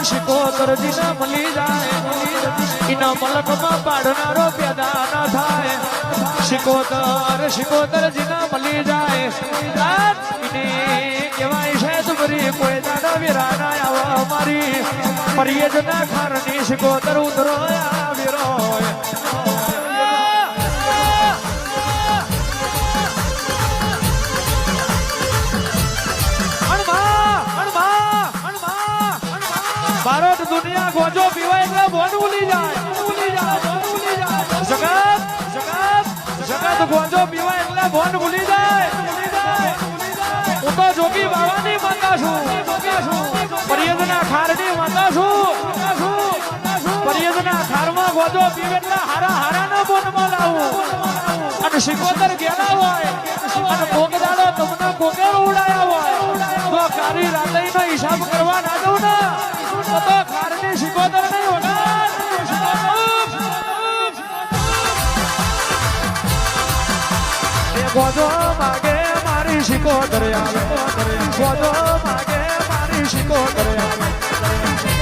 શિકોતર જીના મળી જાય એના મલકમાં પાડનારો પેદા ન થાય શિકોતર જીના મળી જાય કેવાય છે તુમરી કોઈ દાડા વિરાના આવા મારી પરિયજના ખારની શિકોતર ઉતરો વિરો ભારત દુનિયા ગોજો પીવાય એટલે બોન ભૂલી જાય જગત ગોજો પીવાય એટલે બોન ભૂલી જાય હું તો જોગી બાવાની માતા છું પરિયજના ખારની માતા છું પરિયજના ખારમાં ગોજો પીવે એટલે હારા બોનમાં લાવું અને શિકોતર ગેલા હોય અને કોકદાડો તમને કોકે ઉડાયા હોય તો કારી રાતઈનો હિસાબ કરવા ના દઉં ને તો ખારની શિકોતર નહીં વગાડ એ ગોજો માગે મારી શિકોતર આવે ગોજો માગે મારી શિકોતર આવે